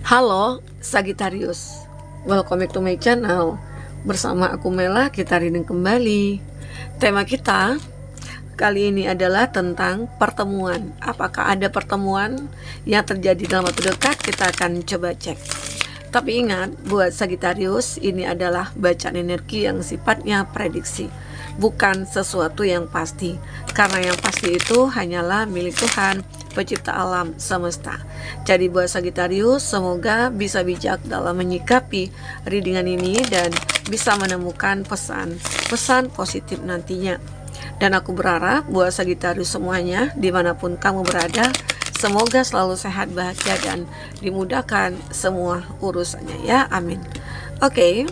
Halo Sagittarius, welcome back to my channel. Bersama aku Mela, kita reading kembali. Tema kita kali ini adalah tentang pertemuan. Apakah ada pertemuan yang terjadi dalam waktu dekat? Kita akan coba cek. Tapi ingat, buat Sagittarius, ini adalah bacaan energi yang sifatnya prediksi, bukan sesuatu yang pasti. Karena yang pasti itu hanyalah milik Tuhan, pencipta alam semesta. Jadi buat Sagittarius, semoga bisa bijak dalam menyikapi readingan ini dan bisa menemukan pesan positif nantinya. Dan aku berharap buat Sagittarius semuanya, dimanapun kamu berada, semoga selalu sehat, bahagia, dan dimudahkan semua urusannya ya, amin. Oke,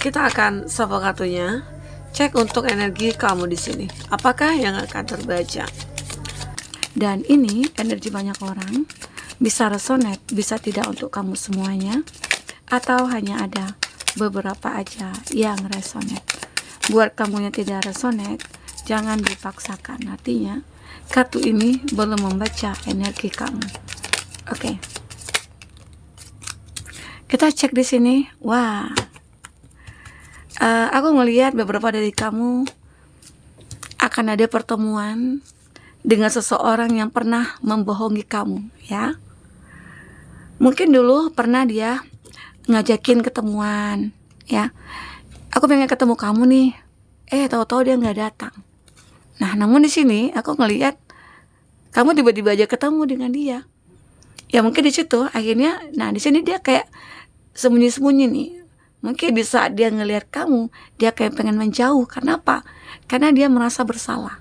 kita akan sapa kartunya. Cek untuk energi kamu di sini. Apakah yang akan terbaca? Dan ini energi banyak orang, bisa resonate, bisa tidak untuk kamu semuanya, atau hanya ada beberapa aja yang resonate. Buat kamu yang tidak resonate, jangan dipaksakan. Artinya, kartu ini belum membaca energi kamu. Oke. Kita cek di sini. Wah. Aku melihat beberapa dari kamu akan ada pertemuan dengan seseorang yang pernah membohongi kamu, ya. Mungkin dulu pernah dia ngajakin ketemuan, ya. Aku pengen ketemu kamu nih. Tahu-tahu dia nggak datang. Nah, namun di sini aku ngelihat kamu tiba-tiba aja ketemu dengan dia. Ya mungkin di situ akhirnya, nah di sini dia kayak sembunyi-sembunyi nih. Mungkin di saat dia ngelihat kamu, dia kayak pengen menjauh. Kenapa? Karena dia merasa bersalah.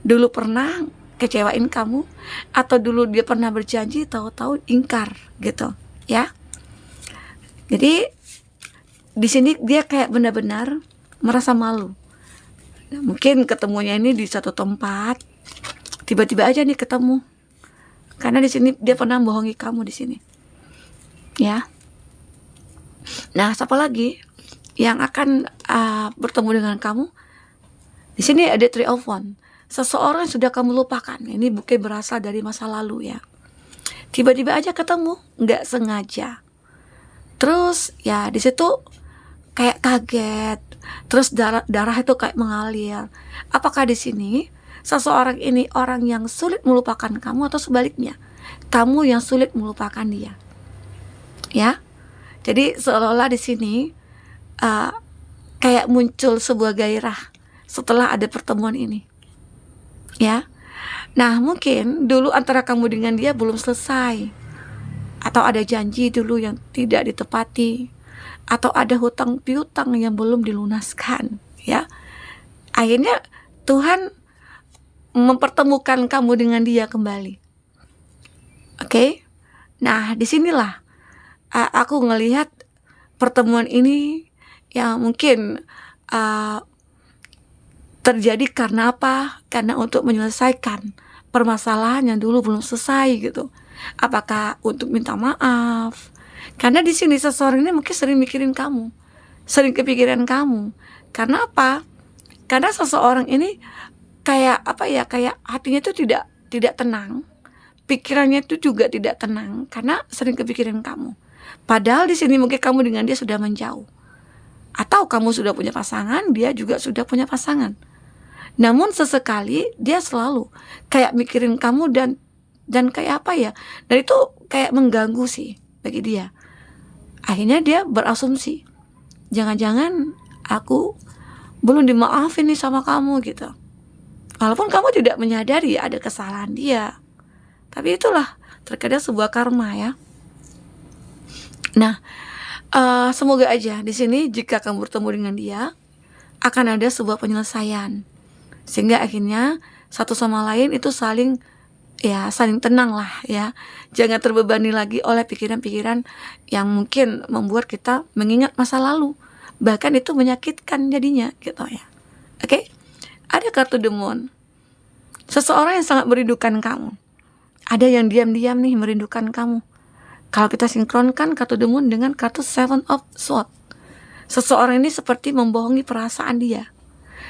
Dulu pernah kecewain kamu, atau dulu dia pernah berjanji, tahu-tahu ingkar gitu, ya. Jadi di sini dia kayak benar-benar merasa malu. Nah, mungkin ketemunya ini di satu tempat, tiba-tiba aja nih ketemu. Karena di sini dia pernah bohongi kamu di sini, ya. Nah, siapa lagi yang akan bertemu dengan kamu? Di sini ada Three of Wands. Seseorang sudah kamu lupakan. Ini bukan berasal dari masa lalu, ya. Tiba-tiba aja ketemu, nggak sengaja. Terus ya di situ kayak kaget. Terus darah itu kayak mengalir. Apakah di sini seseorang ini orang yang sulit melupakan kamu, atau sebaliknya kamu yang sulit melupakan dia? Ya. Jadi seolah-olah di sini kayak muncul sebuah gairah setelah ada pertemuan ini, ya. Nah, mungkin dulu antara kamu dengan dia belum selesai, atau ada janji dulu yang tidak ditepati, atau ada hutang piutang yang belum dilunaskan, ya. Akhirnya Tuhan mempertemukan kamu dengan dia kembali. Oke? Nah, disinilah aku ngelihat pertemuan ini yang mungkin terjadi karena apa? Karena untuk menyelesaikan permasalahan yang dulu belum selesai gitu. Apakah untuk minta maaf? Karena di sini seseorang ini mungkin sering mikirin kamu, sering kepikiran kamu. Karena apa? Karena seseorang ini kayak apa ya? Kayak hatinya itu tidak tenang, pikirannya itu juga tidak tenang karena sering kepikiran kamu. Padahal di sini mungkin kamu dengan dia sudah menjauh, atau kamu sudah punya pasangan, dia juga sudah punya pasangan. Namun sesekali dia selalu kayak mikirin kamu dan kayak apa ya? Dan itu kayak mengganggu sih bagi dia. Akhirnya dia berasumsi, jangan-jangan aku belum dimaafin nih sama kamu gitu. Walaupun kamu tidak menyadari ada kesalahan dia. Tapi itulah terkadang sebuah karma, ya. Nah, semoga aja di sini jika kamu bertemu dengan dia akan ada sebuah penyelesaian, sehingga akhirnya satu sama lain itu saling tenang lah, ya. Jangan terbebani lagi oleh pikiran-pikiran yang mungkin membuat kita mengingat masa lalu, bahkan itu menyakitkan jadinya gitu, ya. Oke? Ada kartu The Moon. Seseorang yang sangat merindukan kamu. Ada yang diam-diam nih merindukan kamu. Kalau kita sinkronkan kartu The Moon dengan kartu Seven of Swords, seseorang ini seperti membohongi perasaan dia.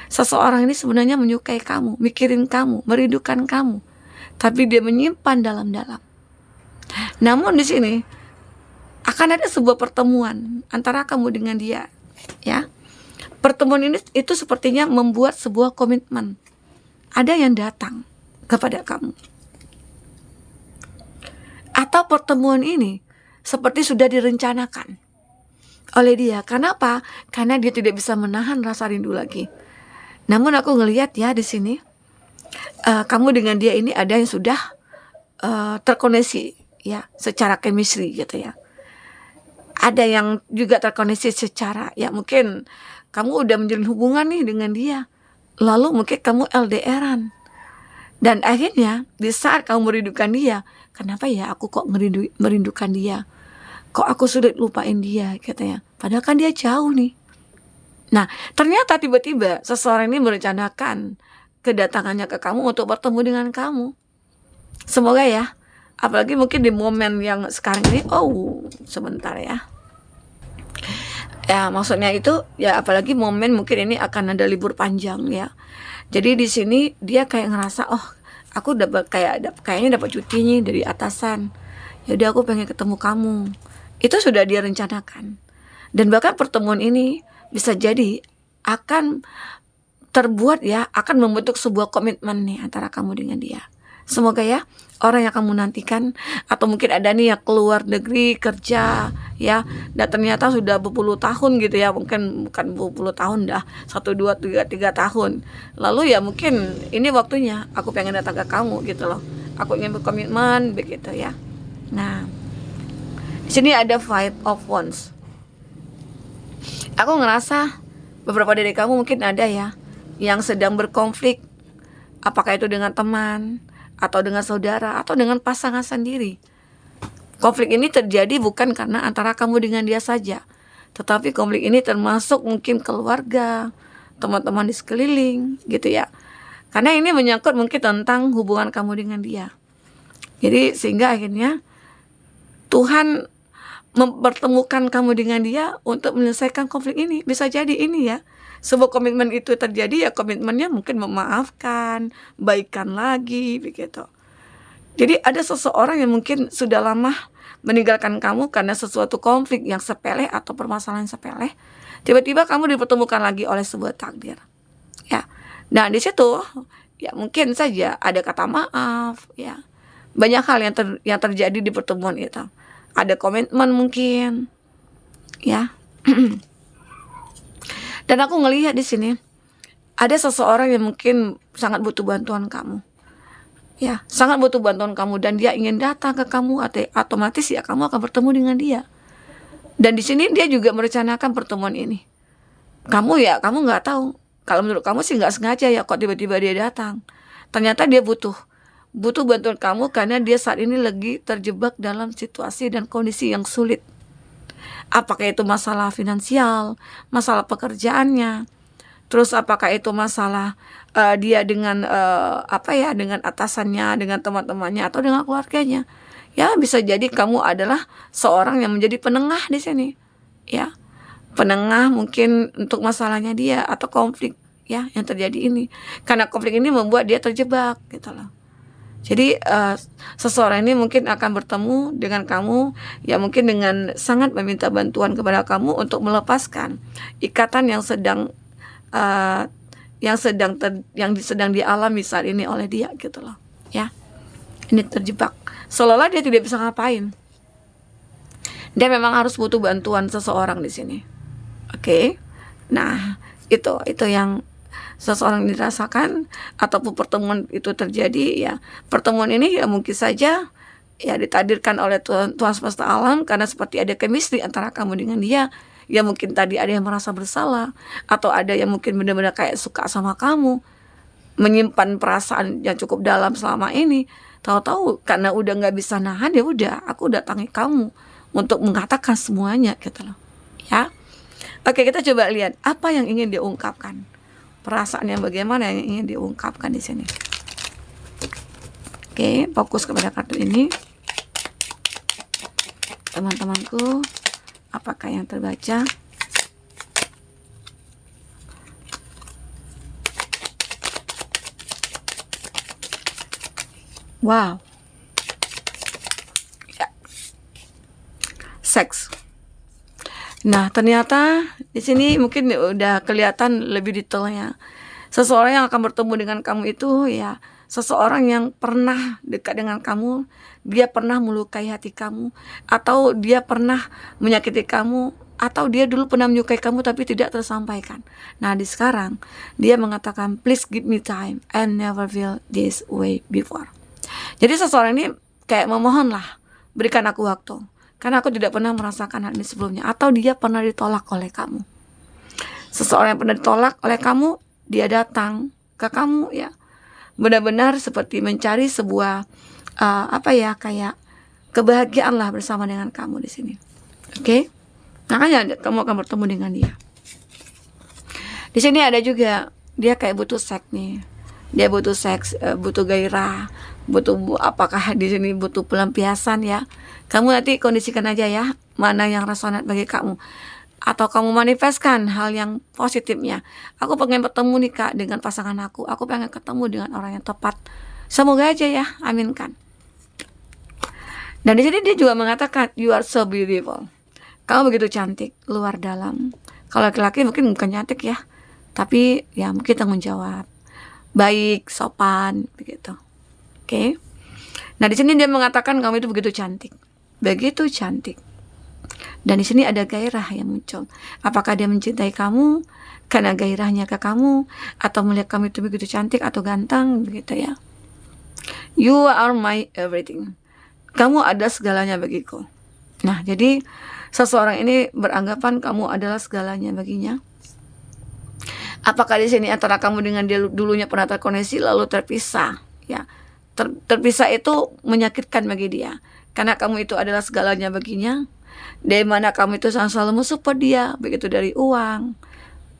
Seseorang ini sebenarnya menyukai kamu, mikirin kamu, merindukan kamu, tapi dia menyimpan dalam-dalam. Namun di sini akan ada sebuah pertemuan antara kamu dengan dia, ya. Pertemuan ini itu sepertinya membuat sebuah komitmen. Ada yang datang kepada kamu. Atau pertemuan ini seperti sudah direncanakan oleh dia. Kenapa? Karena dia tidak bisa menahan rasa rindu lagi. Namun aku ngelihat ya di sini, kamu dengan dia ini ada yang sudah terkoneksi ya, secara chemistry gitu ya. Ada yang juga terkoneksi secara ya, mungkin kamu udah menjalin hubungan nih dengan dia, lalu mungkin kamu LDRan, dan akhirnya di saat kamu merindukan dia, kenapa ya aku kok merindukan dia, kok aku sulit lupain dia gitu ya, padahal kan dia jauh nih. Nah ternyata tiba-tiba seseorang ini merencanakan kedatangannya ke kamu untuk bertemu dengan kamu. Semoga ya, apalagi mungkin di momen yang sekarang ini, sebentar ya. Ya maksudnya itu ya, apalagi momen mungkin ini akan ada libur panjang ya. Jadi di sini dia kayak ngerasa, aku kayaknya dapat cuti nih dari atasan. Yaudah aku pengen ketemu kamu. Itu sudah dia rencanakan. Dan bahkan pertemuan ini bisa jadi akan terbuat ya, akan membentuk sebuah komitmen nih antara kamu dengan dia. Semoga ya orang yang kamu nantikan, atau mungkin ada nih yang keluar negeri kerja ya, dan ternyata sudah berpuluh tahun gitu ya, mungkin bukan berpuluh tahun dah, 1, 2, 3 tahun lalu ya, mungkin ini waktunya aku pengen datang ke kamu gitu loh, aku ingin berkomitmen begitu ya. Nah di sini ada Five of Wands. Aku ngerasa beberapa dari kamu mungkin ada ya yang sedang berkonflik, apakah itu dengan teman, atau dengan saudara, atau dengan pasangan sendiri. Konflik ini terjadi bukan karena antara kamu dengan dia saja, tetapi konflik ini termasuk mungkin keluarga, teman-teman di sekeliling gitu ya. Karena ini menyangkut mungkin tentang hubungan kamu dengan dia. Jadi sehingga akhirnya Tuhan mempertemukan kamu dengan dia untuk menyelesaikan konflik ini. Bisa jadi ini ya, sebuah komitmen itu terjadi ya, komitmennya mungkin memaafkan, baikan lagi begitu. Jadi ada seseorang yang mungkin sudah lama meninggalkan kamu karena sesuatu konflik yang sepele atau permasalahan sepele. Tiba-tiba kamu dipertemukan lagi oleh sebuah takdir. Ya. Nah, di situ ya mungkin saja ada kata maaf ya. Banyak hal yang terjadi di pertemuan itu. Ada komitmen mungkin ya. Dan aku ngelihat di sini ada seseorang yang mungkin sangat butuh bantuan kamu. Ya, sangat butuh bantuan kamu, dan dia ingin datang ke kamu, otomatis ya kamu akan bertemu dengan dia. Dan di sini dia juga merencanakan pertemuan ini. Kamu nggak tahu. Kalau menurut kamu sih nggak sengaja ya kok tiba-tiba dia datang. Ternyata dia butuh bantuan kamu karena dia saat ini lagi terjebak dalam situasi dan kondisi yang sulit. Apakah itu masalah finansial, masalah pekerjaannya, terus apakah itu masalah dia dengan dengan atasannya, dengan teman-temannya, atau dengan keluarganya. Ya bisa jadi kamu adalah seorang yang menjadi penengah di sini, ya, penengah mungkin untuk masalahnya dia atau konflik ya yang terjadi ini. Karena konflik ini membuat dia terjebak gitu loh. Jadi seseorang ini mungkin akan bertemu dengan kamu ya, mungkin dengan sangat meminta bantuan kepada kamu untuk melepaskan ikatan yang sedang dialami saat ini oleh dia gitu loh ya. Ini terjebak, seolah-olah dia tidak bisa ngapain. Dia memang harus butuh bantuan seseorang di sini. Oke. Nah, itu yang seseorang dirasakan, ataupun pertemuan itu terjadi ya. Pertemuan ini ya mungkin saja ya ditakdirkan oleh Tuhan semesta alam, karena seperti ada chemistry antara kamu dengan dia. Ya mungkin tadi ada yang merasa bersalah, atau ada yang mungkin benar-benar kayak suka sama kamu, menyimpan perasaan yang cukup dalam selama ini. Tahu-tahu karena udah nggak bisa nahan, ya udah aku datangi kamu untuk mengatakan semuanya gitu loh ya. Oke, kita coba lihat apa yang ingin diungkapkan. Perasaan yang bagaimana yang ingin diungkapkan di sini. Oke, fokus kepada kartu ini. Teman-temanku, apakah yang terbaca? Wow. Ya, seks. Nah, ternyata di sini mungkin udah kelihatan lebih detailnya. Seseorang yang akan bertemu dengan kamu itu ya seseorang yang pernah dekat dengan kamu, dia pernah melukai hati kamu, atau dia pernah menyakiti kamu, atau dia dulu pernah menyukai kamu tapi tidak tersampaikan. Nah, di sekarang dia mengatakan, please give me time, I never feel this way before. Jadi seseorang ini kayak memohon lah, berikan aku waktu, karena aku tidak pernah merasakan hal ini sebelumnya. Atau dia pernah ditolak oleh kamu. Seseorang yang pernah ditolak oleh kamu, dia datang ke kamu ya, benar-benar seperti mencari sebuah kayak kebahagiaan lah bersama dengan kamu di sini. Oke? Makanya kamu akan bertemu dengan dia. Di sini ada juga dia kayak butuh seks nih. Dia butuh seks, butuh gairah, apakah di sini butuh pelampiasan ya. Kamu nanti kondisikan aja ya, mana yang resonat bagi kamu. Atau kamu manifestkan hal yang positifnya. Aku pengen bertemu nih Kak dengan pasangan aku pengen ketemu dengan orang yang tepat. Semoga aja ya, aminkan. Dan di sini dia juga mengatakan, you are so beautiful. Kamu begitu cantik, luar dalam. Kalau laki-laki mungkin bukan cantik ya, tapi ya mungkin tanggung jawab, baik, sopan, begitu. Oke. Nah, di sini dia mengatakan kamu itu begitu cantik. Begitu cantik. Dan di sini ada gairah yang muncul. Apakah dia mencintai kamu karena gairahnya ke kamu, atau melihat kamu itu begitu cantik atau ganteng, begitu ya. You are my everything. Kamu ada segalanya bagiku. Nah, jadi seseorang ini beranggapan kamu adalah segalanya baginya. Apakah di sini antara kamu dengan dia dulunya pernah terkoneksi lalu terpisah, ya. Terpisah itu menyakitkan bagi dia, karena kamu itu adalah segalanya baginya. Dari mana kamu itu selalu mensupport dia, begitu dari uang,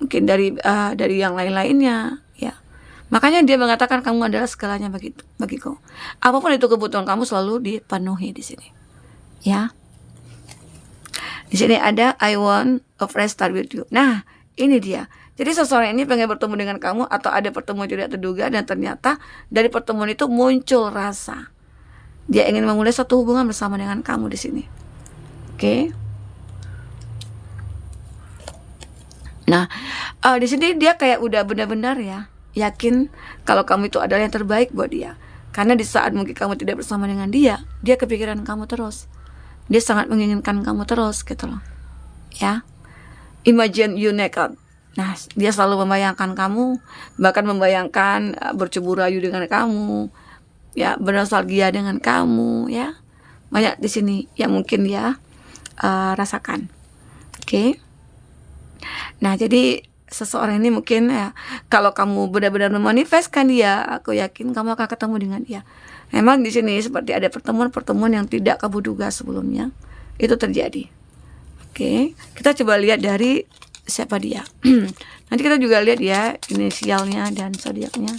mungkin dari yang lain-lainnya, ya. Makanya dia mengatakan kamu adalah segalanya bagiku. Apapun itu kebutuhan kamu selalu dipenuhi di sini, ya. Di sini ada I want a fresh start with you. Nah, ini dia. Jadi seseorang ini pengen bertemu dengan kamu, atau ada pertemuan tidak terduga, dan ternyata dari pertemuan itu muncul rasa. Dia ingin memulai satu hubungan bersama dengan kamu di sini. Oke. Nah, di sini dia kayak udah benar-benar ya yakin kalau kamu itu adalah yang terbaik buat dia. Karena di saat mungkin kamu tidak bersama dengan dia, dia kepikiran kamu terus. Dia sangat menginginkan kamu terus gitu loh. Ya. Imagine you naked. Nah, dia selalu membayangkan kamu, bahkan membayangkan bercebur rayu dengan kamu, ya, bernostalgia dengan kamu, ya. Banyak di sini yang mungkin dia rasakan. Oke. Nah, jadi seseorang ini mungkin ya, kalau kamu benar-benar memanifestkan dia, aku yakin kamu akan ketemu dengan dia. Memang di sini seperti ada pertemuan-pertemuan yang tidak kamu duga sebelumnya itu terjadi. Oke, kita coba lihat dari siapa dia. Nanti kita juga lihat ya inisialnya dan zodiaknya.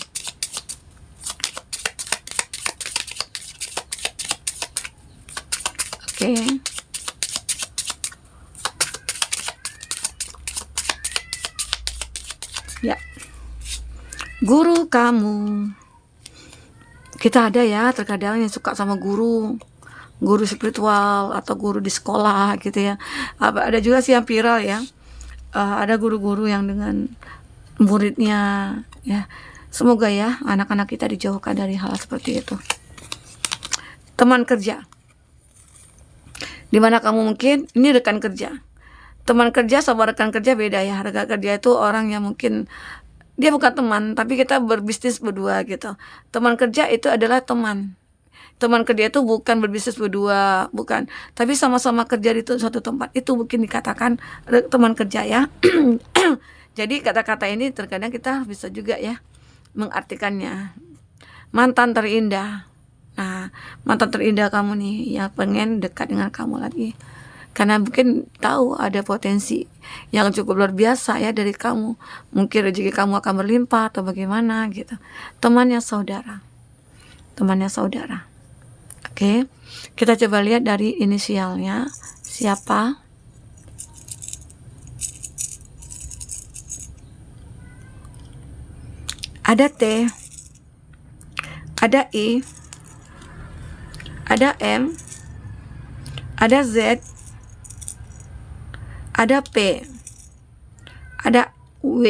Oke. Ya. Guru kamu. Kita ada ya terkadang yang suka sama guru spiritual atau guru di sekolah gitu ya. Ada juga sih yang viral ya. Ada guru-guru yang dengan muridnya ya. Semoga ya anak-anak kita dijauhkan dari hal seperti itu. Teman kerja. Dimana kamu mungkin ini rekan kerja. Teman kerja sama rekan kerja beda ya. Rekan kerja itu orang yang mungkin dia bukan teman, tapi kita berbisnis berdua gitu. Teman kerja itu adalah teman. Teman kerja itu bukan berbisnis berdua, bukan. Tapi sama-sama kerja di suatu tempat. Itu mungkin dikatakan teman kerja ya. Jadi kata-kata ini terkadang kita bisa juga ya mengartikannya. Mantan terindah. Nah, mantan terindah kamu nih yang pengen dekat dengan kamu lagi. Karena mungkin tahu ada potensi yang cukup luar biasa ya dari kamu. Mungkin rezeki kamu akan berlimpah atau bagaimana gitu. Temannya saudara. Temannya saudara. Oke. Kita coba lihat dari inisialnya. Siapa? Ada T. Ada I. Ada M. Ada Z. ada P, ada W,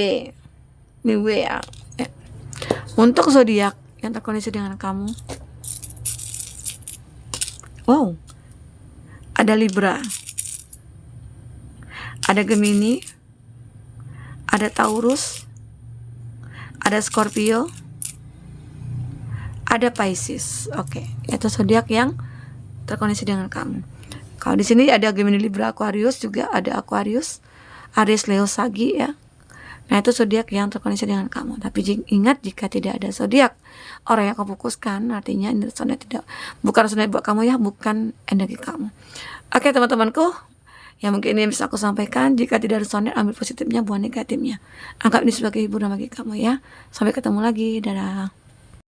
W ya. Untuk zodiak yang terkoneksi dengan kamu, wow, ada Libra, ada Gemini, ada Taurus, ada Scorpio, ada Pisces. Oke, itu zodiak yang terkoneksi dengan kamu. Kalau di sini ada Gemini, Libra, Aquarius, juga ada Aquarius, Aries, Leo, Sagi ya. Nah, itu zodiak yang terkoneksi dengan kamu. Tapi ingat, jika tidak ada zodiak orang yang kamu fokuskan, artinya ini zodiak bukan zodiak buat kamu ya, bukan energi kamu. Oke teman-temanku, yang mungkin ini bisa aku sampaikan. Jika tidak ada zodiak, ambil positifnya, buang negatifnya. Anggap ini sebagai hiburan bagi kamu ya. Sampai ketemu lagi, dadah.